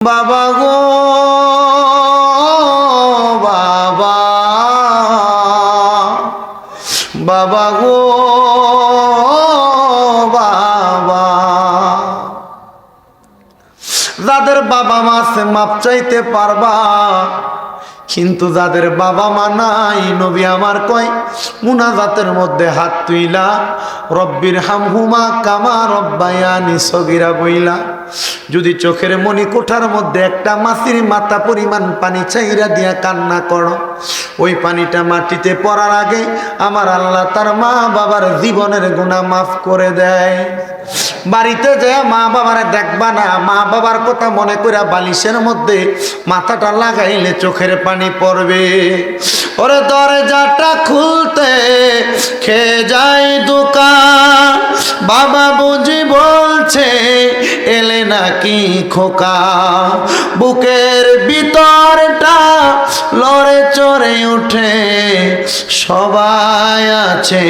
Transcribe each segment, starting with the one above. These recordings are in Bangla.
বাবা গো বাবা, বাবা গো বাবা, যাদের বাবা মা আছে মাপ চাইতে পারবা, কিন্তু যাদের বাবা মা নাই নবী আমার কয় মুনাজাতের মধ্যে হাত তুইলা রব্বির হামহুমা কামা রব্বায়ানি সগীরা বইলা যদি চোখের মনি কোঠার মধ্যে একটা মাছির মাথা পরিমাণ পানি চাইরা দিয়া কান্না করো, ওই পানিটা মাটিতে পড়ার আগে আমার আল্লাহ তার মা বাবার জীবনের গুনাহ মাফ করে দেয়। বাড়িতে যে মা বাবারে দেখবা না, মা বাবার কথা মনে করে বালিশের মধ্যে মাথাটা লাগাইলে চোখের পানি পড়বে। ওরে দরজাটা খুলতে খেয়ে যায় দোকান, বাবা বুঝি বলছে এলে নাকি খোকা, বুকের ভিতরটা লড়ে চড়ে উঠে সবাই আছে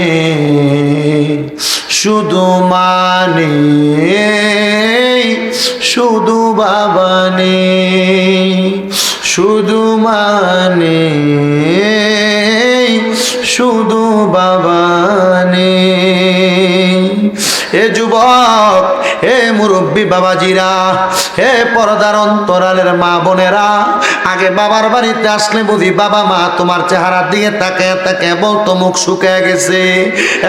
শুধু মানে শুধু বাবা নেই, শুধু মানে শুধু বাবা নেই। হে যুবক, হে মুরব্বী বাবাজিরা, হে পর্দার অন্তরালের মা বোনেরা, আগে বাবার বাড়িতে আসলে বুঝি বাবা মা তোমার চেহারার দিকে তাকায় তাকায় বলতো মুখ শুকিয়ে গেছে,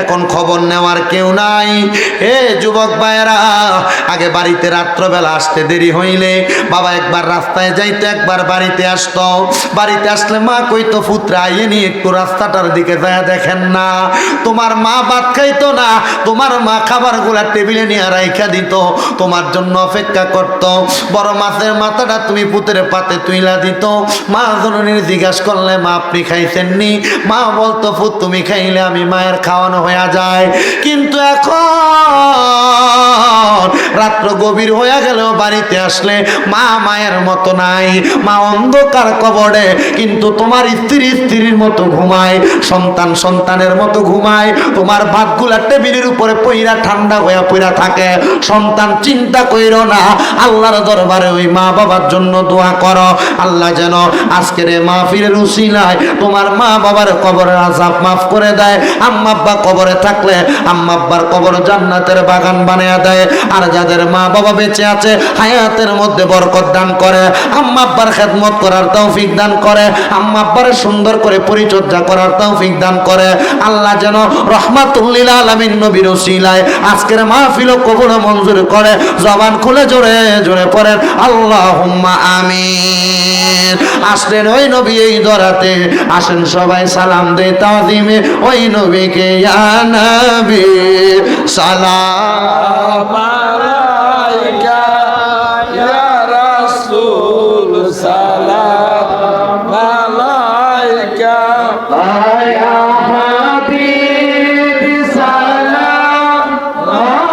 এখন খবর নেওয়ার কেউ নাই। হে যুবক ভাইয়েরা, আগে বাড়িতে রাত্রবেলা আসতে দেরি হইলে বাবা একবার রাস্তায় যাইতো, একবার বাড়িতে আসতো। বাড়িতে আসলে মা কইতো পুত্রা আইয়ে নিয়ে একটু রাস্তাটার দিকে যায় দেখেন না। তোমার মা ভাত খাইতো না, তোমার মা খাবার গুলা টেবিলে নিয়ে রাইখা দিত, তোমার জন্য অপেক্ষা করত। বড় মাছের মাথাটা তুমি পুতের পাতে তুইলা দিত। মা জননীর জিজ্ঞাসা করলে মা আপনি খাইছেননি, মা বলতো পুত তুমি খাইলে আমি মায়ের খাওয়ানো হয়ে যায়। কিন্তু এখন রাত্র গভীর হয়ে গেলেও বাড়িতে আসলে মা মায়ের মতো নাই, মা অন্ধকার কবরে, কিন্তু তোমার স্ত্রী স্ত্রীর মতো ঘুমায়, সন্তান সন্তানের মতো ঘুমায়। তোমার ভাতগুলা টেবিলের উপরে পইরা ঠান্ডা হয়ে পইরা থাকে। সন্তান চিন্তা কইরো না, আল্লাহর দরবারে ওই মা বাবার জন্য দোয়া করো, আল্লাহ যেন আজকের এই মাহফিলের উসিলায় তোমার মা বাবার কবরের আযাব মাফ করে দেয়। আম্মা আব্বা কবরে থাকলে আম্মা আব্বার কবর জান্নাতের বাগান বানিয়ে দেয়। আর যাদের মা বাবা বেঁচে আছে হায়াতের মধ্যে বরকত দান করে, আম্মা আব্বার খেদমত করার তৌফিক দান করে, আম্মা আব্বার সুন্দর করে পরিচর্যা করার তৌফিক দান করে। আল্লাহ যেন রহমাতুল লিল আলামিন নবীর উসিলায় আজকের মাহফিল কবুল মঞ্জুর করে। জবান খুলে জোরে জোরে পড়েন আল্লাহুম্মা আমিন। আসলেন ওই নবী এই দরাতে, আসেন সবাই সালাম দেই তাজিমে ওই নবীকে, ইয়া নবী সালাম আলাইকা, ইয়া রাসূল সালাম আলাইকা, ইয়া হাবিব সালাম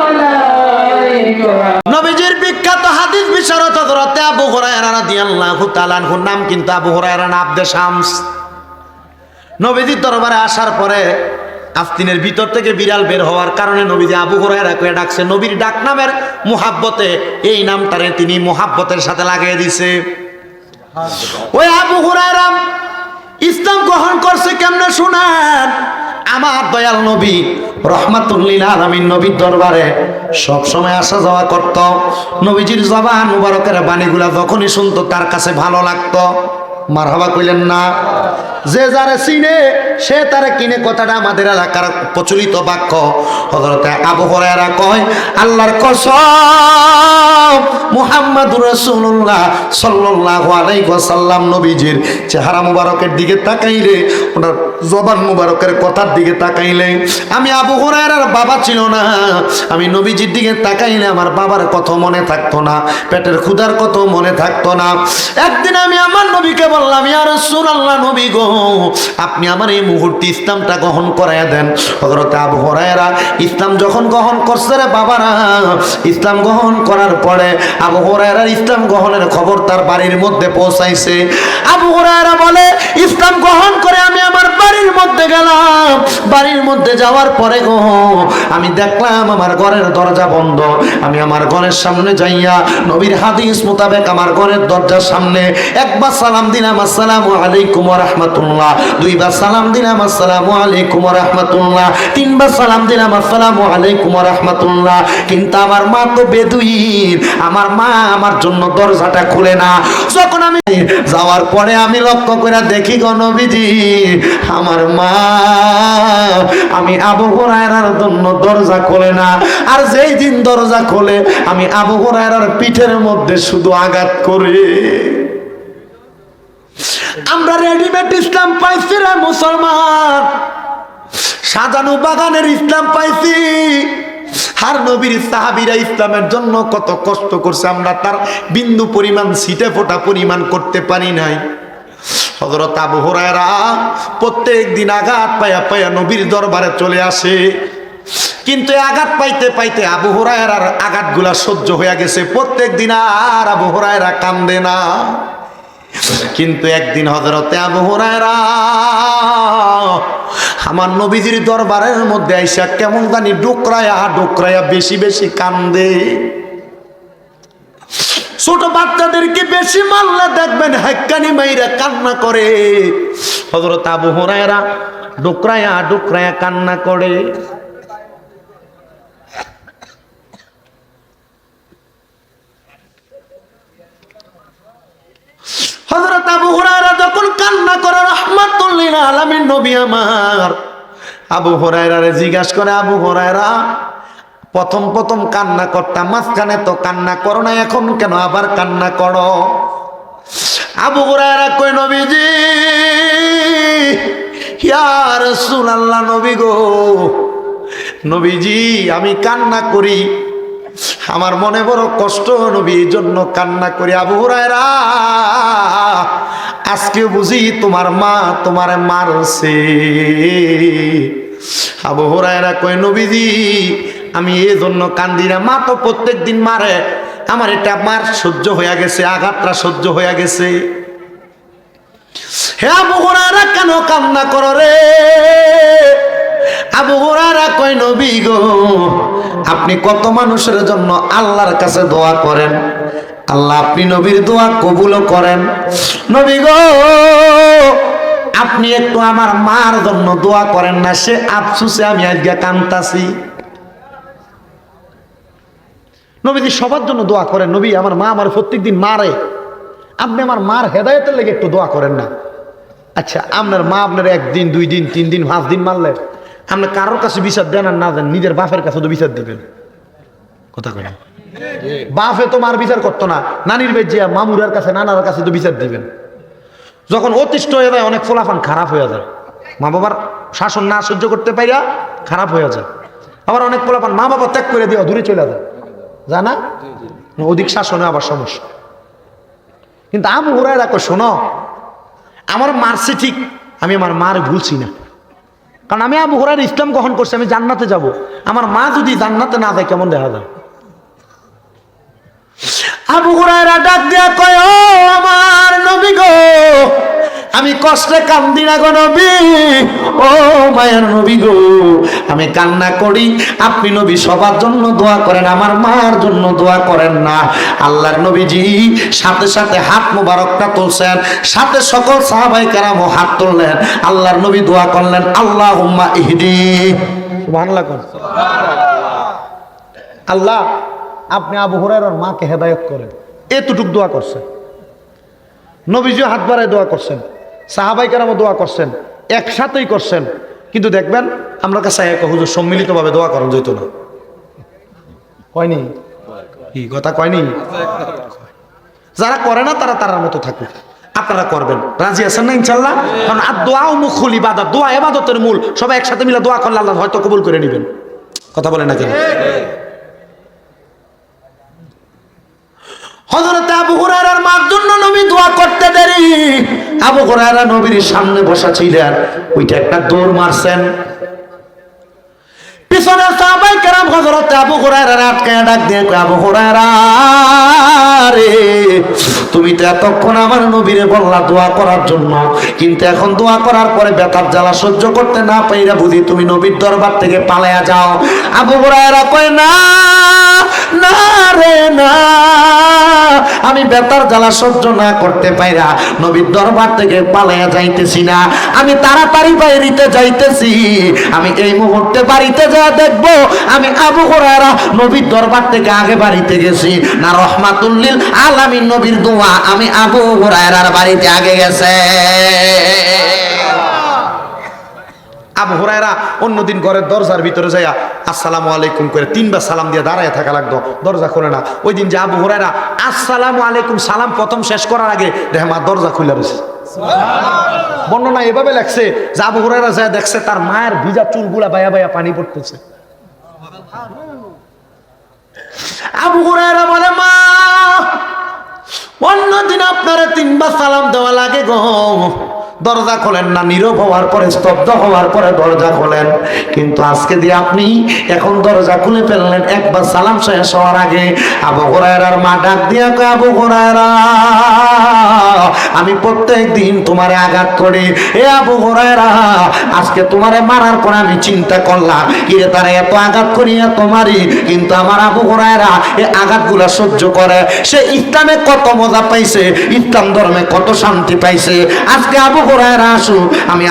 আলাইকা। নবীজির বিখ্যাত হাদিস বিশারদ হযরত আবু হুরায়রা রাদিয়াল্লাহু তাআলা আনহুর নাম কিন্তু আবু হুরায়রা না আব্দে শামস। নবীজির দরবারে আসার পরে আস্তিনের ভিতর থেকে বিড়াল বের হওয়ার কারণে নবীজি আবু হুরায়রা কয়ে ডাকছে। নবীর ডাক নামের মুহাব্বতে এই নামটারে তিনি মুহাব্বতের সাথে লাগিয়ে দিছে। ওই আবু হুরায়রা ইসলাম গ্রহণ করছে কেমনে শুনেন। আমার দয়াল নবী রহমাতুল লিল আলামিন নবীর দরবারে সব সময় আসা যাওয়া করত। নবীজির জবান মুবারকের বাণীগুলা যখনই শুনতো তার কাছে ভালো লাগতো। মারহাবা কইলেন না? যে যারে চিনে সে তারে কিনে, কথাটা আমাদের এলাকার প্রচলিত বাক্য। হযরত আবু হুরায়রা কয় আল্লাহর কসম মুহাম্মাদুর রাসূলুল্লাহ সাল্লাল্লাহু আলাইহি ওয়াসাল্লাম নবীজির চেহারা মুবারকের দিকে তাকাইলে, ওনার জবান মুবারকের কথার দিকে তাকাইলে, আমি আবু হুরায়রার বাবা ছিল না, আমি নবীজির দিকে তাকাইলে আমার বাবার কথা মনে থাকতো না, পেটের ক্ষুধার কথা মনে থাকতো না। একদিন আমি আমার নবীকে বললাম, ইয়া রাসূলুল্লাহ নবী গো, আপনি আমার এই মুহূর্তে ইসলামটা গ্রহণ করাইয়া দেন। হযরত আবু হুরায়রা ইসলাম যখন গ্রহণ করছে রে বাবারা, ইসলাম গ্রহণ করার পরে আবু হুরায়রার ইসলাম গ্রহণের খবর তার বাড়ির মধ্যে পৌঁছাইছে। আবু হুরায়রা বলে ইসলাম গ্রহণ করে আমি আমার বাড়ির মধ্যে গেলাম। বাড়ির মধ্যে যাওয়ার পরে গো আমি দেখলাম আমার ঘরের দরজা বন্ধ। আমি আমার ঘরের সামনে যাইয়া নবীর হাদিস মোতাবেক আমার ঘরের দরজার সামনে একবার সালাম দিলাম, আসসালামু আলাইকুম ওয়া রাহমাতুল্লাহ। দুইবার সালাম দিলাম, আসসালামু আলাইকুম ওয়া রাহমাতুল্লাহ। তিনবার সালাম দিলাম, আসসালামু আলাইকুম ওয়া রাহমাতুল্লাহ। কিন্তু আমার মা তো বেদুইন, আমার মা আমার জন্য দরজাটা খুলে না। যখন আমি যাওয়ার পরে আমি লক্ষ্য করে দেখি গো নবীজি আমার মা আমি আবু হুরায়রার জন্য দরজা খোলে না। আর যেই দিন দরজা খোলে আমি আবু হুরায়রার পিঠের মধ্যে শুধু আঘাত করে। আমরা রেডিমেড ইসলাম পাইছি রে মুসলমান, সাজানো বাগানের ইসলাম পাইছি। আর নবীর সাহাবীরা ইসলামের জন্য কত কষ্ট করছে আমরা তার বিন্দু পরিমাণ ছিটে ফোঁটা পরিমাণ করতে পারি নাই। হযরত আবু হুরায়রা প্রত্যেক দিন আঘাত পায়া পায়া নবীর দরবারে চলে আসে। কিন্তু আঘাত পাইতে পাইতে আবু হুরায়রার আঘাতগুলা সহ্য হয়ে গেছে। প্রত্যেক দিন আর আবু হুরায়রা কান্দে না। কিন্তু একদিন হযরতে আবু হুরায়রা আমার নবীজির দরবারের মধ্যে আইসা কেমন জানি ডুকরায়া ডুকরায়া বেশি বেশি কান্দে। ছোট বাচ্চাদেরকে বেশি মারলে দেখবেন হাক্কানি মাইরা কান্না করে। হযরত আবু হুরায়রা ডুকরায়া ডুকরায়া কান্না করে। হযরত আবু হুরায়রা যখন কান্না করে রাহমাতুল লিল আলামিন নবী আমার আবু হুরায়রারে জিজ্ঞাসা করে, আবু হুরায়রা প্রথম প্রথম কান্না করতাম, মাঝখানে তো কান্না করো না, এখন কেন আবার কান্না করো? আবু হুরায়রা কই, নবীজি ইয়া রাসূলুল্লাহ, নবী গো নবীজি আমি কান্না করি, আমার মনে বড় কষ্ট নবী, এই জন্য কান্না করি। আবু হুরায়রা আজকে বুঝি তোমার মা তোমারে মারছে। আবু হুরায়রা কই, নবীজি আমি এই জন্য কান্দি না, মা তো প্রত্যেক দিন মারে, আমার এটা মার সহ্য হয়ে গেছে, আঘাতটা সহ্য হয়ে গেছে। হে আবু হুরায়রা কেন কান্না করো রে? আবু হুরায়রা কই, নবী গো আপনি কত মানুষের জন্য আল্লাহর কাছে দোয়া করেন, আল্লাহ আপনি নবীর দোয়া কবুল করেন। নবী গো আপনি একটু আমার মার জন্য দোয়া করেন না, সে আফসোসে আমি আজকে কাঁদতাছি। নবীজি সবার জন্য দোয়া করেন। নবী আমার মা আমার প্রত্যেকদিন মারে, আপনি আমার মার হেদায়েতের লেগে একটু দোয়া করেন না। আচ্ছা আপনার মা আপনার একদিন দুই দিন তিন দিন 5 দিন মারলে আপনি কারোর কাছে বিচার দেন আর না দেন, নিজের বাপের কাছে তো বিচার দিবেন। কথা কয় বাপে তো মার বিচার করতো না, নানির বেজিয়া মামুরার কাছে নানার কাছে তো বিচার দিবেন। যখন অতিষ্ঠ হয়ে যায় অনেক ফলাফল খারাপ হয়ে যায়, মা বাবার শাসন না সহ্য করতে পাইরা খারাপ হয়ে যায়। আবার অনেক ফলাফল মা বাবা ত্যাগ করে দিয়ে দূরে চলে যায়, জানা অধিক শাসনে আবার সমস্যা। কিন্তু আবু হুরায়রা কই, শোনো আমার মারছে ঠিক, আমি আমার মার ভুলছি না, কারণ আমি আবু হুরায়রা ইসলাম গ্রহণ করছি, আমি জান্নাতে যাব, আমার মা যদি জান্নাতে না যায় কেমন দেখা যায়? আবু হুরায়রা ডাক দিয়া কয়, ও আমার নবী গো আমি কষ্টে কান্দি না গো নবী, ও মায়ের নবী গো আমি কান্না করি, আপনি নবী সবার জন্য দোয়া করেন, আমার মার জন্য দোয়া করেন না। আল্লাহর নবীজি সাথে সাথে হাত মোবারকটা তুলছেন, সাথে সকল সাহাবায়ে কেরামও হাত তুললেন। আল্লাহর নবী দোয়া করলেন, আল্লাহুম্মা ইহদি, সুবহানাল্লাহ কোন আল্লাহ আপনি আবু হুরায়রার মাকে হেদায়েত করেন। এতটুক দোয়া করছেন। নবীজি হাত বাড়ায় দোয়া করছেন, সাহাবায়ে কেরামও দোয়া করছেন, একসাথেই করছেন। কিন্তু দেখবেন আমরা কাছে এক হুজুর সম্মিলিতভাবে দোয়া করেন যেত না, কয়নি? কি কথা কয়নি? যারা করে না তারা তার মতো থাকুক, আপনারা করবেন। রাজি আছেন না ইনশাআল্লাহ? কারণ আর দোয়াও মুখুল ইবাদত, দোয়া ইবাদতের মূল। সবাই একসাথে মিলে দোয়া করলে আল্লাহ হয়তো কবুল করে নেবেন। কথা বলে না কেন? হযরত আবু হুরায়রার মার জন্য নবী দোয়া করতে দেরি, আবু হুরায়রা নবীর সামনে বসা ছিলেন, ওইটা একটা দৌড় মারছেন। পিছনে সাহাবায়ে কেরাম হযরত আবু হুরায়রার আটকায়া ডাক দিয়ে আবু হুরায়রা রে, তুমি তো এতক্ষণ আমার নবীরে বললা দোয়া করার জন্য, কিন্তু এখন দোয়া করার পরে ব্যথার জ্বালা সহ্য করতে না পাইরা বুঝি তুমি নবীর দরবার থেকে পালায়া যাও? আবু হুরায়রা কয় না না রে না, আমি ব্যথার জ্বালা সহ্য না করতে পাইরা নবীর দরবার থেকে পালায়া যাইতেছি না, আমি তাড়াতাড়ি বাইরিতে যাইতেছি। আমি এই মুহূর্তে বাড়িতে যা দেখবো আমি আবু হুরায়রা নবীর দরবার থেকে আগে বাড়িতে গেছি না রহমাতুল লিল আলামিন নবীর দোয়া আমি আবু হুরায়রার বাড়িতে আগে গেছে। আবু হুরায়রা অন্যদিন ঘরের দরজার ভিতরে যাইয়া আসসালামু আলাইকুম করে 3 বার সালাম দিয়ে দাঁড়ায় থাকা লাগতো, দরজা খোলে না। ওই দিন যে আবু হুরায়রা আসসালামু আলাইকুম সালাম প্রথম শেষ করার আগে দেখে মা দরজা খুলে রয়েছে। বর্ণনা এভাবে লেখছে যে আবু হুরায়রা যায় দেখছে তার মায়ের ভিজা চুলগুলা বায়া বায়া পানি পড়তেছে। আবু হুরায়রা বলে মা অন্যদিন আপনারা 3 বার সালাম দেওয়া লাগে গো, দরজা খোলেন না, নীরব হওয়ার পরে স্তব্ধ হওয়ার পরে দরজা খোলেন, কিন্তু আজকে দিয়ে আপনি এখন দরজা খুলে ফেললেন একবার সালাম শেষ হওয়ার আগে। আবু হুরায়রার মা ডাক দিয়া কয় আবু হুরায়রা আমি প্রত্যেক দিন তোমারে আঘাত করি, এ আবু হুরায়রা আজকে তোমারে মারার পরে আমি চিন্তা করলাম কিরে তারা এত আঘাত করি এত মারি, কিন্তু আমার আবু হুরায়রা এই আঘাতগুলা সহ্য করে, সে ইসলামে কত মজা পাইছে, ইসলাম ধর্মে কত শান্তি পাইছে। আজকে আবু হুরায়রা আসুক, আমি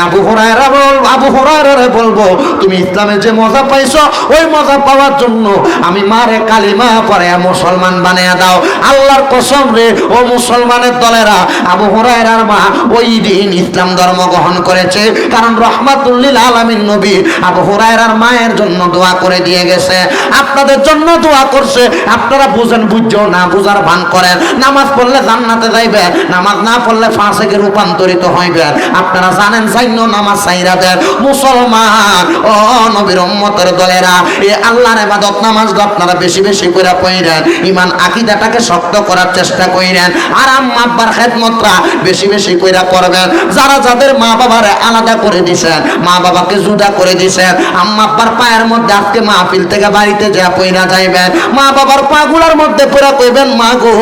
আবু হুরায়রারে বলবো তুমি ইসলামে যে মজা পাইছো ওই মজা পাওয়ার জন্য আমি মারে কালিমা পড়ে মুসলমান বানিয়ে দাও। আল্লাহর কসম রে ও মুসলমানের দলেরা, আবু হুরায়রার মা ওই দিন ইসলাম ধর্ম গ্রহণ করেছে, কারণ রহমাতুল লিল আলামিন নবী আবু হুরায়রার মায়ের জন্য দোয়া করে দিয়ে গেছে, আপনাদের জন্য দোয়া করছে। আপনারা বুঝেন, বুঝছো না বুঝার ভান করেন। নামাজ পড়লে জান্নাতে যাইবে, নামাজ না পড়লে ফাসিকে রূপান্তরিত হইবে। আপনারা জানেন সাইন্য নামাজ সাইরা দেন। মুসলমান ও নবীর উম্মতের দলেরা, এই আল্লাহর ইবাদত নামাজটা আপনারা বেশি বেশি করে পড়েন, ঈমান আকীদাটাকে শক্ত করার চেষ্টা করেন, আর আম্মা আব্বার খেদমতটা বেশি বেশি করে করবেন। যারা যাদের মা বাবারে আলাদা করে দিয়েছেন, মা বাবাকে জুদা করে দিয়েছেন, আম্মা আব্বার পায়ের মধ্যে আজকে মাহফিল থেকে বাড়িতে যা পইরা যাইবেন, মা বাবার পাগুলার মধ্যে পড়া কইবেন মা গো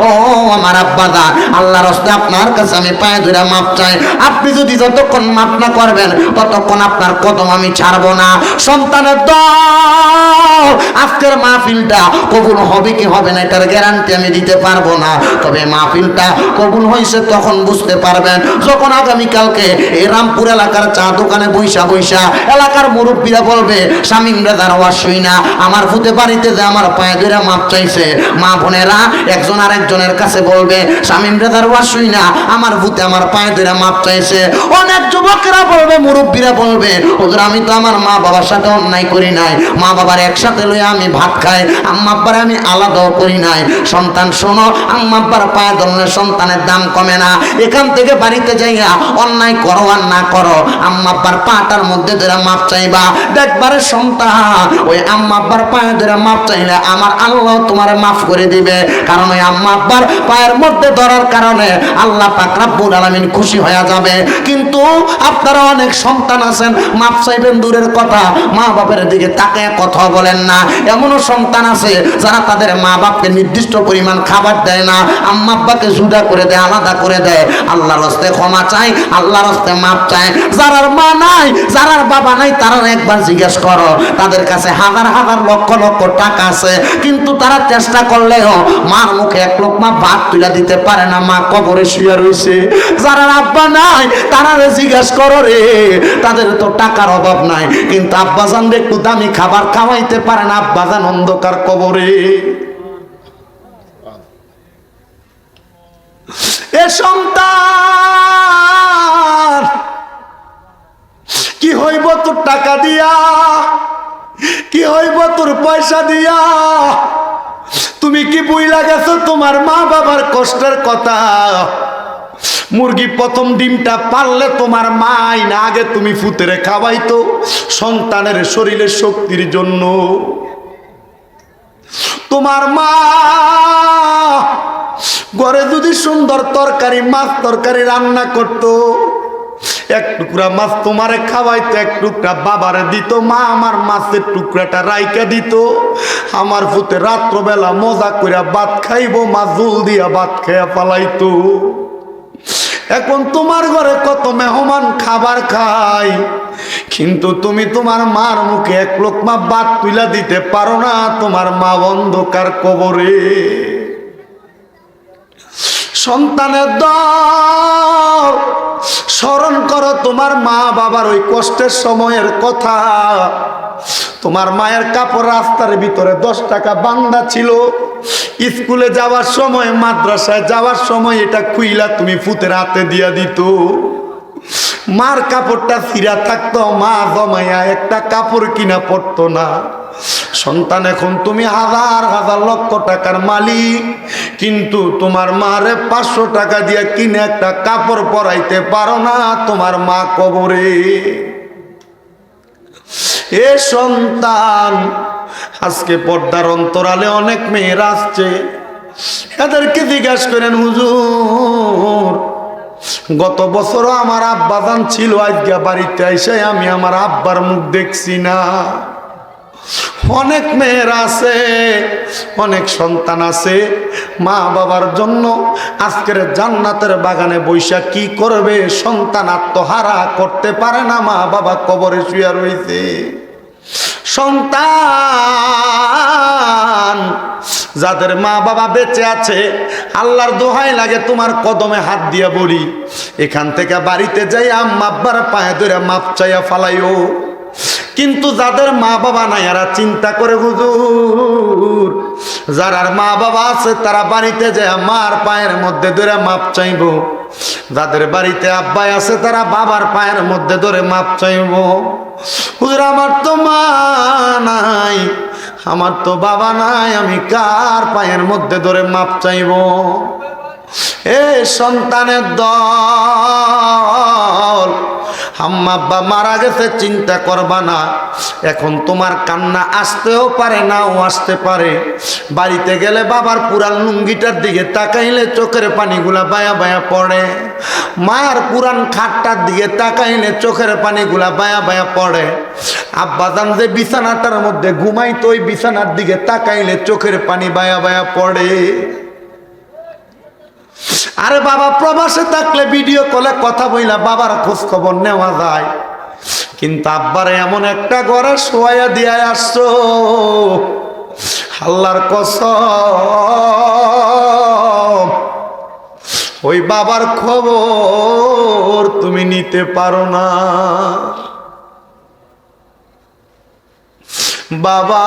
ও আমার আব্বা দা, আল্লাহর রাস্তায় আপনার কাছে আমি পায়ে ধরে মাপ চাই। আপনি যদি যতক্ষণ মাপ না করবেন ততক্ষণ আপনার কদম আমি ছাড়বো না। সন্তানের দল আজকের মাহফিলটা কবুল হবে কি হবে না এটার গ্যারান্টি আমি দিতে পারবো না, তবে মাহফিলটা কবুল হয়েছে তখন বুঝতে পারবেন যখন আগামীকালকে এই রামপুর এলাকার চা দোকানে বৈশা বৈশা এলাকার মুরব্বীরা বলবে শামীম রেজার ওয়াজ শুই না আমার ভূতে বাড়িতে যে আমার পায়ে ধরে মাপ চাইছে। মা বোনেরা একজন আরেকজনের কাছে বলবে শামীম রেজার ওয়াজ শুই না আমার ভূতে আমার পায়ে ধরে মাপ চাইছে। অনেক যুবকেরা বলবে, মুরব্বীরা বলবে হুজুর আমি তো আমার মা বাবার সাথে অন্যায় করি নাই, মা বাবার একসাথে লইয়া আমি ভাত খাই, আম্মা আব্বার আমি আলাদাও করি নাই। সন্তান শোনো, আম্মা আব্বার পায়ে ধরলে সন্তানের দাম কমে না। এখান থেকে বাড়িতে যাইয়া অন্যায় করো আর না করো, আম্মা আব্বার পাটার মধ্যে ধরে মাপ চাইবা, দেখবারে সন্তান ওই আম্মা আব্বার পায়ে ধরে মাপ চাইলে আমার আল্লাহ তোমার মাফ করে দিবে, কারণ ওই আম্মা আব্বার পায়ের মধ্যে ধরার কারণে আল্লাহ পাক রব্বুল আলামিন খুশি হয়ে যাবে। কিন্তু আপনারা অনেক সন্তান আছেন মাপ চাইবেন দূরের কথা, মা বাবার দিকে তাকায় কথা বলেন না। এমনও সন্তান আছে যারা তাদের মা বাপকে নির্দিষ্ট পরিমাণ খাবার দেয় না, আম্মা আব্বাকে জুদা করে দেয়, আলাদা করে দেয়। আল্লাহর রাস্তায় ক্ষমা চাই, আল্লাহর রাস্তায় মাপ চাই। যারার মা নাই, যারার বাবা নাই, তারা একবার জিজ্ঞেস করো, তাদের কাছে হাজার হাজার লক্ষ লক্ষ টাকা আছে, কিন্তু তারা চেষ্টা করলেও মার মুখে এক লোকমা ভাত তুলে দিতে পারে না, মা কবরে শুয়ে রয়েছে। যারা আব্বা নাই তারা জিজ্ঞেস করো রে, তাদের তো টাকার অভাব নাই, কিন্তু আব্বাজান একটু দামি খাবার খাওয়াইতে পারে না, আব্বাজান অন্ধকার কবরে। এ সন্তান কি হইব তোর টাকা দিয়া, কি হইব তোর পয়সা দিয়া? তুমি কি বুইলা গেছো তোমার মা বাবার কষ্টের কথা? মুরগি প্রথম ডিমটা পারলে তোমার মাই না আগে তুমি ফুতেরে খাওয়াইতো সন্তানের শরীরের শক্তির জন্য। তোমার মা ঘরে যদি সুন্দর তরকারি মাছ তরকারি রান্না করতো, এক টুকরা মাছ তোমারে খাওয়াইতো, এক টুকরা বাবারে দিত। মা আমার মাছের টুকরাটা রাইকা দিত, আমার ফুতে রাত্রবেলা মজা কইরা ভাত খাইবো, মা জল দিয়া ভাত খাইয়া পালাইতো। এখন তোমার ঘরে কত মেহমান খাবার খায়, কিন্তু তুমি তোমার মার মুখে এক লোকমা ভাত তুইলা দিতে পারো না। তোমার মা অন্ধকার কবরে। সন্তানের দল স্মরণ করো তোমার মা বাবার ওই কষ্টের সময়ের কথা। তোমার মায়ের কাপড় রাস্তার ভিতরে 10 টাকা বান্ধা ছিল, স্কুলে যাওয়ার সময় মাদ্রাসায় যাওয়ার সময় এটা খুইলা তুমি ফুতের হাতে দিয়া দিত। মার কাপড়টা ছিঁড়া থাকতো, মা জমাইয়া একটা কাপড় কিনা পড়তো না। সন্তান এখন তুমি হাজার হাজার লক্ষ টাকার মালিক, কিন্তু তোমার মারে 500 টাকা দিয়ে কিনে একটা কাপড় পরাইতে পারো না। তোমার মা কবরে। এ সন্তান, আজকে পর্দার অন্তরালে অনেক মেয়েরা আসছে, এদেরকে জিজ্ঞাসা করেন, হুজুর গত বছরও আমার আব্বাজান ছিল, আজকে বাড়িতে এসে আমি আমার আব্বার মুখ দেখছি না। অনেক মেয়েরা আছে, অনেক সন্তান আছে, মা বাবার জন্য আজকের জান্নাতের বাগানে বৈশা কি করবে, সন্তান আত্মহারা করতে পারে না, মা বাবা কবরে শুয়ে রয়েছে। সন্তান যাদের মা বাবা বেঁচে আছে, আল্লাহর দোহাই লাগে তোমার কদমে হাত দিয়া বলি, এখান থেকে বাড়িতে যাই আম্মা আব্বার পায়ে ধরে মাপ চাইয়া ফালাইও। কিন্তু যাদের মা বাবা নাই এরা চিন্তা করে, হুজুর যার মা বাবা আছে তারা বাড়িতে যায় মার পায়ের মধ্যে ধরে মাপ চাইব, যাদের বাড়িতে আব্বাই আছে তারা বাবার পায়ের মধ্যে ধরে মাপ চাইব। হুজুর আমার তো মা নাই, আমার তো বাবা নাই, আমি কার পায়ের মধ্যে ধরে মাপ চাইব? এ সন্তানের দল, আম্মা আব্বা মারা গেছে চিন্তা করবা না। এখন তোমার কান্না আসতেও পারে, নাও আসতে পারে। বাড়িতে গেলে বাবার পুরান লুঙ্গিটার দিকে তাকাইলে চোখের পানিগুলা বায়া বায়া পড়ে, মার পুরান খাটটার দিকে তাকাইলে চোখের পানিগুলা বায়া বায়া পড়ে। আব্বাজান যে বিছানাটার মধ্যে ঘুমাইতো ওই বিছানার দিকে তাকাইলে চোখের পানি বায়া বায়া পড়ে। আরে বাবা প্রবাসে থাকলে ভিডিও কলে কথা বইলা বাবার খোঁজ খবর নেওয়া যায়, কিন্তু আব্বারে এমন একটা ঘরে শোয়া দিয়ে আসছো, আল্লাহর কসম ওই বাবার খবর তুমি নিতে পারো না। বাবা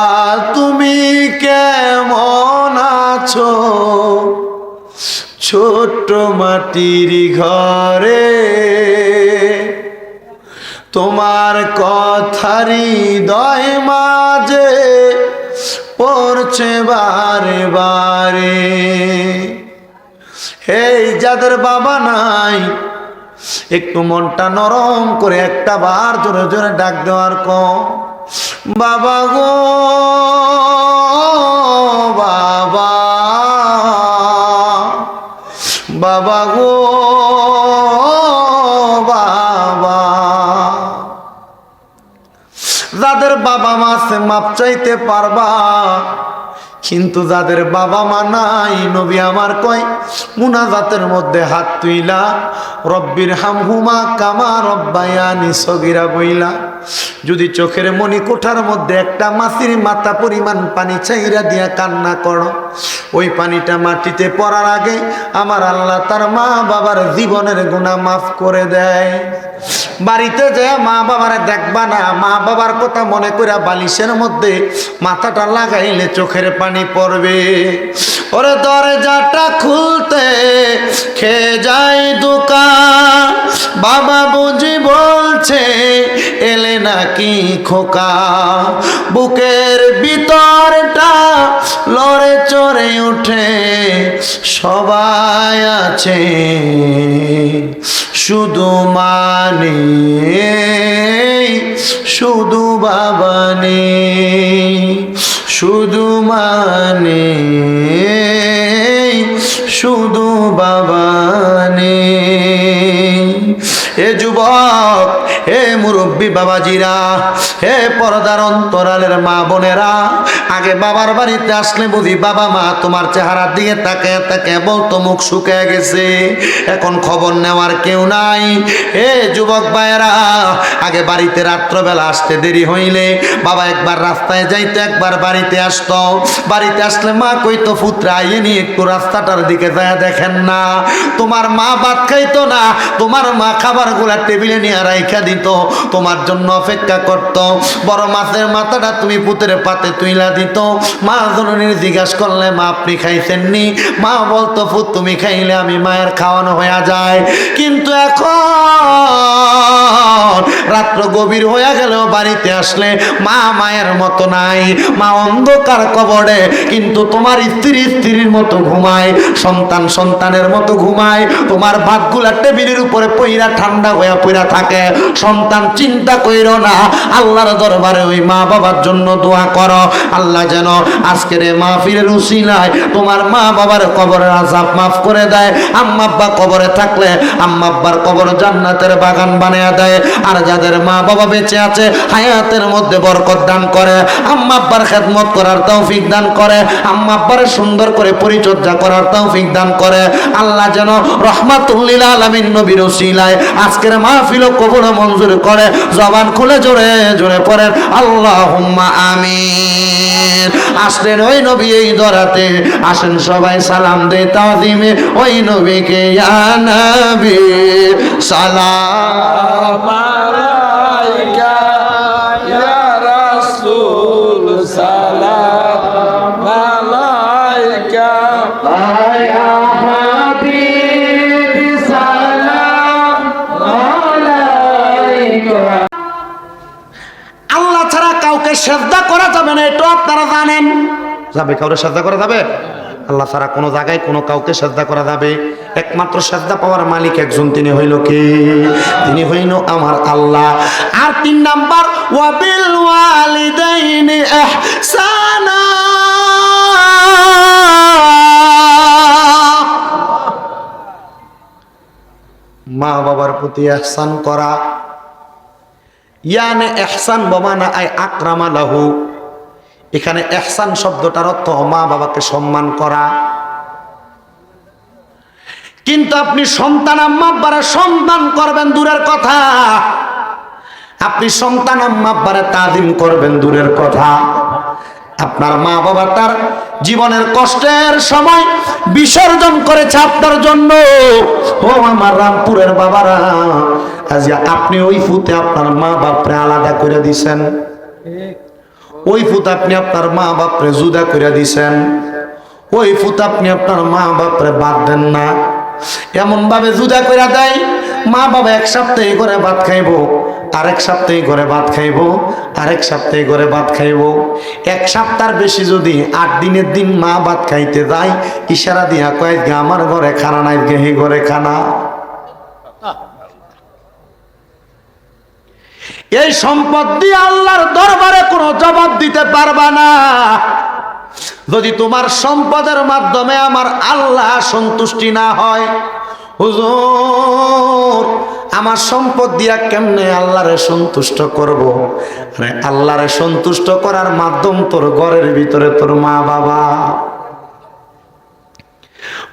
তুমি কেমন আছো ছোট্ট মাটির ঘরে, তোমার কথারি হৃদয় মাঝে পড়ছে বারে বারে। এই যাদের বাবা নাই একটু মনটা নরম করে একটা বার জোরে জোরে ডাক দেওয়ার কম, বাবা গো বাবা, বাবা গো বাবা। যাদের বাবা মা আছে মাপ চাইতে পারবা, কিন্তু যাদের বাবা মা নাই, নবী আমার কয় মুনাজাতের মধ্যে হাত তুইলা রব্বির হামহুমা কামা রব্বায়ানি সগীরা বইলা যদি চোখের মনি কোঠার মধ্যে একটা মাছির মাথা পরিমাণ পানি চাইরা দিয়া কান্না করো, ওই পানিটা মাটিতে পড়ার আগে আমার আল্লাহ তার মা বাবার জীবনের গুনাহ মাফ করে দেয়। বাড়িতে যায় মা বাবারে দেখবা না, মা বাবার কথা মনে করে বালিশের মধ্যে মাথাটা লাগাইলে চোখের পানি পড়বে। ওরে দরজাটা খুলতে খেয়ে যায় দোকান, বাবা বুঝি বলছে এলে নাকি খোকা, বুকের ভিতরটা লড়ে চড়ে উঠে সবাই আছে শুধু মানে শুধু বাবা নেই, শুধু মানে শুধু বাবা নেই। এ যুবক মুরব্বী বাবাজিরা, হে পর্দার অন্তরালের মা বোনেরা, আগে বাবার বাড়িতে আসলে বুঝি বাবা মা তোমার চেহারার দিকে তাকে তাকে বলতো মুখ শুকিয়ে গেছে, এখন খবর নেওয়ার কেউ নাই। হে যুবক ভাইয়েরা, আগে বাড়িতে রাত্রবেলা আসতে দেরি হইলে বাবা একবার রাস্তায় যাইতো, একবার বাড়িতে আসতো। বাড়িতে আসলে মা কইতো পুত্রা আইয়ে নিয়ে একটু রাস্তাটার দিকে যায় দেখেন না। তোমার মা ভাত খাইতো না, তোমার মা খাবার গুলা টেবিলে নিয়ে রাইখা দিত, তোমার জন্য অপেক্ষা করত। বড় মাছের মাথাটা তুমি পুত্রের পাতে তুইলা দিত। মা জননীর জিজ্ঞাসা করলে মা আপনি খাইছেননি, মা বলতো পুত তুমি খাইলে আমি মায়ের খাওয়ানো হয়ে যায়। কিন্তু এখন রাত্র গভীর হয়ে গেলেও বাড়িতে আসলে মা মায়ের মতো নাই, মা অন্ধকার কবরে, কিন্তু তোমার স্ত্রী স্ত্রীর মতো ঘুমায়, সন্তান সন্তানের মতো ঘুমায়। তোমার ভাতগুলা টেবিলের উপরে পইরা ঠান্ডা হয়ে পইরা থাকে। সন্তান চিন্তা কইরো না, আল্লাহর দরবারে ওই মা বাবার জন্য দোয়া করো, আল্লাহ যেন আজকের এই মাহফিলের উসিলায় তোমার মা বাবার কবরের আযাব মাফ করে দেয়। আম্মা আব্বা কবরে থাকলে আম্মা আব্বার কবর জান্নাতের বাগান বানিয়ে দেয়। আর যাদের মা বাবা বেঁচে আছে হায়াতের মধ্যে বরকত দান করে, আম্মা আব্বার খেদমত করার তৌফিক দান করে, আম্মা আব্বার সুন্দর করে পরিচর্যা করার তৌফিক দান করে। আল্লাহ যেন রহমাতুল লিল আলামিন নবীর উসিলায় আজকের মাহফিল কবুল মঞ্জুর করে। জবান খুলে জোরে জোরে পড়েন আল্লাহুম্মা আমিন। আসলেন ওই নবী এই দরাতে, আসেন সবাই সালাম দে তাজিমে ওই নবীকে, ইয়া নবী সালাম আলাইকা, ইয়া রাসূল সালাম আলাইকা, ইয়া হাবিব সালাম আলাইকা। আল্লাহ ছাড়া কাউকে সেজদা করা যাবে না, এটা আপনারা জানেন। যাবে কাউকে সেজদা করা যাবে? আল্লাহ ছাড়া কোনো জায়গায় কোনো কাউকে সেজদা করা যাবে? একমাত্র সেজদা পাওয়ার মালিক একজন, তিনি হইল কে? তিনি হইল আমার আল্লাহ। আর 3 নাম্বার, ওয়াবিল ওয়ালিদাইনি ইহসানা, মা বাবার প্রতি ইহসান করা। ইয়ানে ইহসান বমানা আই আকরামা লাহু, এখানে ইহসান শব্দটার অর্থ মা বাবাকে সম্মান করা। কিন্তু আপনি সন্তান আম্মা আব্বারে সম্মান করবেন দূরের কথা, আপনি সন্তান আম্মা আব্বারে তাজিম করবেন দূরের কথা। আপনার মা বাবা তার জীবনের কষ্টের সময় বিসর্জন করেছে আপনার জন্য। ও আমার রামপুরের বাবারা, আজ আপনি ওই ফুতে আপনার মা বাপরে আলাদা করে দিছেন, ওই ফুত আপনি আপনার মা বাপরে জুদা করে দিছেন, ওই ফুত আপনি আপনার মা বাপরে বাদ দেন না। এমন ভাবে জুদা করে দেয়, মা বাবা এক সপ্তাহে করে ভাত খাইব, আরেক সপ্তাহে করে ভাত খাইব, আরেক সপ্তাহে করে ভাত খাইব। 1 সপ্তাহের বেশি যদি 8 দিনের দিন মা ভাত খাইতে যায়, ইশারা দিয়া কয় আমার ঘরে খানা নাই, হে ঘরে খানা। এই সম্পদ দিয়ে আল্লাহর দরবারে কোনো জবাব দিতে পারবা না। যদি তোমার সম্পদের মাধ্যমে আমার আল্লাহ সন্তুষ্টি না হয়, হুজুর আমার সম্পদ দিয়া কেমনে আল্লাহরে সন্তুষ্ট করব? আরে আল্লাহরে সন্তুষ্ট করার মাধ্যম তোর ঘরের ভিতরে তোর মা বাবা।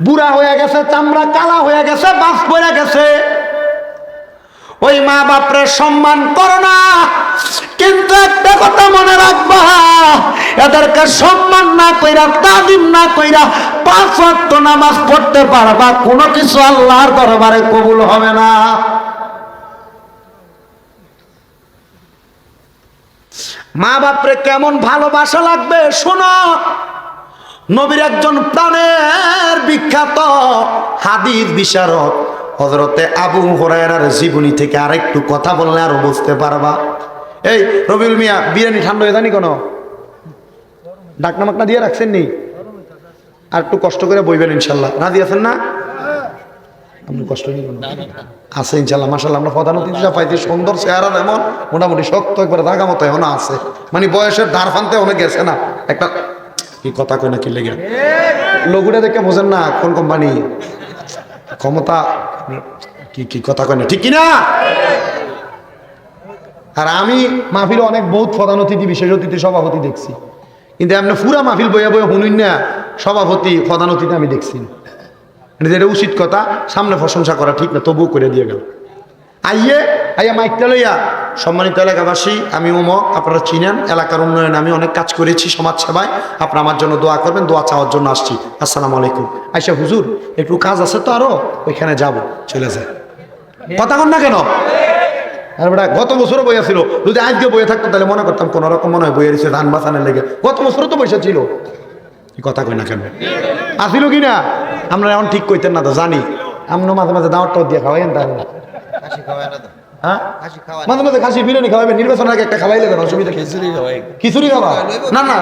বুড়া হয়ে গেছে, চামড়া কালা হয়ে গেছে, বাস পড়ে গেছে, ওই মা বাপরে সম্মান করো না। কিন্তু একটা কথা মনে রাখবা, এদেরকে সম্মান না কইরা, তাজিম না কইরা 5 ওয়াক্ত নামাজ পড়তে পারবা, কোনো কিছু আল্লাহর দরবারে কবুল হবে না। মা বাপরে কেমন ভালোবাসা লাগবে শোনো। নবীর একজন প্রাণের বিখ্যাত হাদিস বিশারদ হযরতে আবু হুরায়রার জীবনী থেকে আরেকটু কথা বললে আরো বুঝতে পারবা। এই রবিউল মিয়া, বিরিয়ানি ঠান্ডা হয়ে জানি কেন? ডাকনা মাকনা দিয়ে রাখছেন নি? আর একটু কষ্ট করে বইবেন ইনশাল্লাহ। রাজি আছেন না? আপনি কষ্ট নিবেন আছে ইনশাল্লাহ। মাশাআল্লাহ, আমরা প্রধান অতিথি পাইছি, সুন্দর চেহারা, যেমন মোটামুটি শক্ত একবার জাগা মতো এখন আছে, মানে বয়সের ধার ফানতে অনেক গেছে না। একটা কি কথা কই না কি লেগে লোগুটা দেখে বোঝেন না কোন কোম্পানি ক্ষমতা, কি কি কথা কয় না, ঠিক কিনা? আর আমি মাহফিলে অনেক বহুত প্রধান অতিথি বিশেষ অতিথি সভাপতি দেখছি, কিন্তু এমনি পুরা মাহফিল বইয়া বইয়া শুনুন না সভাপতি প্রধান অতিথি আমি দেখছি না। এটা উচিত কথা, সামনে প্রশংসা করা ঠিক না, তবুও করে দিয়ে গেল। আইয়া মাইকটা লইয়া, সম্মানিত এলাকাবাসী, আমি ওমক, আপনারা চিনেন, এলাকার উন্নয়নে আমি অনেক কাজ করেছি, সমাজ সেবায়, আপনারা আমার জন্য দোয়া করবেন, দোয়া চাওয়ার জন্য আসছি। আসসালামু আলাইকুম। আইসা হুজুর একটু কাজ আছে তো আরো, ওইখানে যাব, চলে যায়। কথা কন না কেন? আর বেটা গত বছরও বইয়া ছিল, যদি আজকে বইয়ে থাকতো তাহলে মনে করতাম কোন রকম মনে হয় বইয়ে দিচ্ছে ধান বাঁচানোর লেগে। গত বছরও তো পয়সা ছিল, কথা কই না কেন? আসিল কি না? আপনারা এখন ঠিক কইতেন না তো জানি, আপনি মাঝে মাঝে দাওয়াতটাও দিয়ে খাওয়াইন, তাহলে হ্যাঁ মাঝে মাঝে খাসি বিরিয়ানি খাওয়াবেন, নির্বাচন আগে একটা খাওয়াইলে কেন, অসুবিধা? খিচুড়ি খাওয়া না, না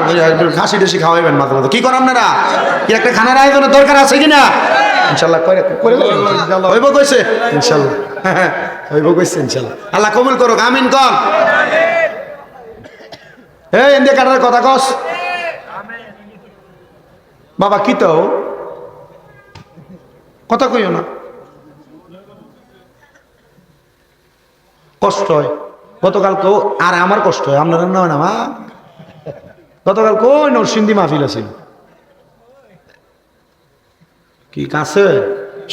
খাসি টাসি খাওয়াইবেন মাঝে মাঝে। কি করেন আপনারা? কি একটা খানার আয়োজনের দরকার আছে কিনা? ইনশাল্লাহ করে হইব কইছে, ইনশাল্লাহ হইব কইছে, ইনশাল্লাহ। আল্লাহ কবুল করুক, আমিন কর। এই এন্দে কাটার কথা কস বাবা, কি তো কথা কইও না, কষ্ট হয়। গতকালকেও আর আমার কষ্ট হয়, আপনার না হয় না মা। গতকালকে ওই নরসিংদী মাহফিল আছে, কি কাছে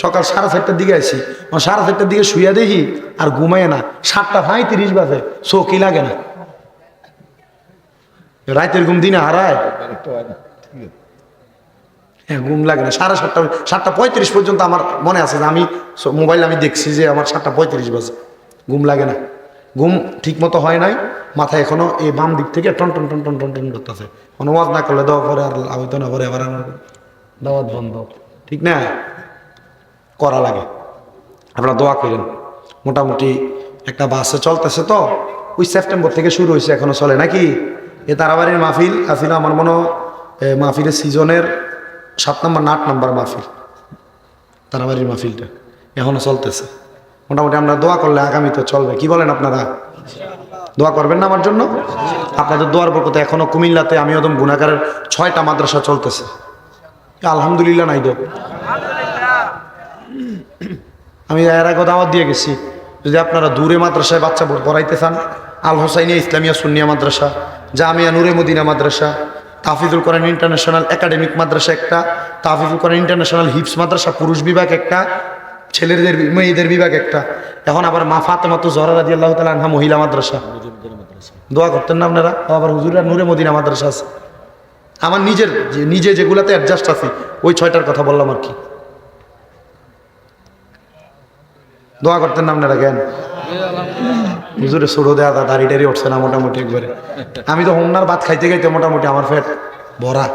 সকাল 4:30টার দিকে আইছি, 4:30টার দিকে শুইয়া দেখি আর ঘুমাই না, 7:35 বাজে, চোখই লাগে না। রাতের ঘুম দিনে হারায়, হ্যাঁ ঘুম লাগে না। 7:35 পর্যন্ত আমার মনে আছে যে আমি মোবাইল আমি দেখছি যে আমার 7:35 বাজে, ঘুম লাগে না। ঘুম ঠিক মতো হয় নাই, মাথায় এখনো এই বাম দিক থেকে টন টন টন টন টন টন করতেছে। কোনো ওয়াজ না করলে দেওয়া পরে আর হইতো না, পরে আবার দাওয়াত বন্ধ, ঠিক না? করা লাগে। আপনারা দোয়া করেন। মোটামুটি একটা বাসে চলতেছে তো, ওই সেপ্টেম্বর থেকে শুরু হয়েছে, এখনো চলে নাকি? এ তারাবাড়ির মাহফিল আসলে আমার মনে মাহফিলের সিজনের 7 নম্বর না 8 নম্বর মাহফিল, তারাবাড়ির মাহফিলটা এখনো চলতেছে। মোটামুটি আমরা দোয়া করলে আগামীতে চলবে, কি বলেন আপনারা? দোয়া করবেন না আমার জন্য? আপনাদের দোয়ার বরকতে এখনো কুমিল্লাতে আমি একদম গুনাহগারের 6টা মাদ্রাসা চলতেছে, আলহামদুলিল্লাহ। নাই দো, আমি এর আগে দাওয়াত দিয়ে গেছি, যদি আপনারা দূরে মাদ্রাসায় বাচ্চা পড়াইতে চান, আল হোসাইনিয়া ইসলামিয়া সুন্নিয়া মাদ্রাসা, জামিয়া নূরে মদিনা মাদ্রাসা, তাহফিজুল কোরআন ইন্টারন্যাশনাল একাডেমিক মাদ্রাসা একটা, তাহফিজুল কোরআন ইন্টারন্যাশনাল হিফস মাদ্রাসা পুরুষ বিভাগ একটা, ছেলেদের মেয়েদের বিভাগ একটা, এখন আবার মা ফাতেমাতু জহরা রাদিয়াল্লাহু তাআলা আনহা মহিলা মাদ্রাসা। দোয়া করতেন না আপনারা? আবার হুজুরা নূরে মদিনা মাদ্রাসা আছে। আমার নিজে যেগুলাতে অ্যাডজাস্ট আছে ওই 6টার কথা বললাম আর কি। দোয়া করতেন না আপনারা? কেন হুজুরে ছোড়ো দেয়া দাড়ি টাড়ি উঠছে না মোটামুটি একবারে। আমি তো হোমনার ভাত খাইতে খাইতে মোটামুটি আমার পেট ভরা।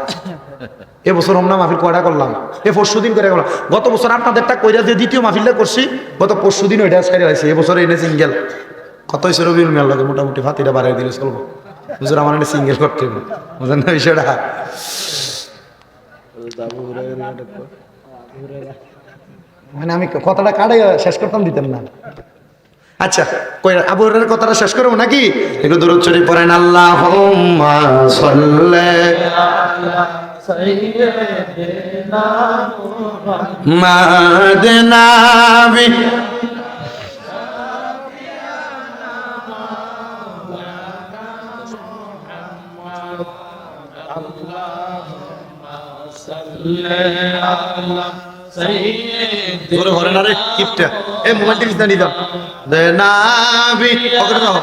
এবছর হোমনা মাহফিল কয়টা করলাম? 4 দিন করে করলাম। গত বছর আপনাদেরটা কইরা যে দ্বিতীয় মাহফিলটা করছি, গত 4 দিন ওইটা সাইডে হয়েছে। এবছর এনে সিঙ্গেল কত হয়েছে রবিউল মেয়ার লাগে, মোটামুটি ফাতিটা বাড়াই দিলে চলবো। হুজুর আমার এনে সিঙ্গেল করতে হবে, বুঝলেন না বিষয়টা? মানে আমি কথাটা কাটাই শেষ করতাম, দিতেন না। আচ্ছা কই আবু হুরায়রার কথাটা শেষ করব নাকি? একটু দরুদ শরীফ পড়েন। আল্লাহুম্মা সাল্লি আলা সাইয়্যিদিনা মুহাম্মাদ নাবি ঘরে না রে কিপটা, এই মোবাইল টিভিস না নিদাম দে নাবি পকড়ে দাও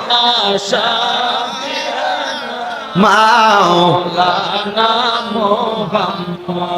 মাওলানা মুহাম্মদ।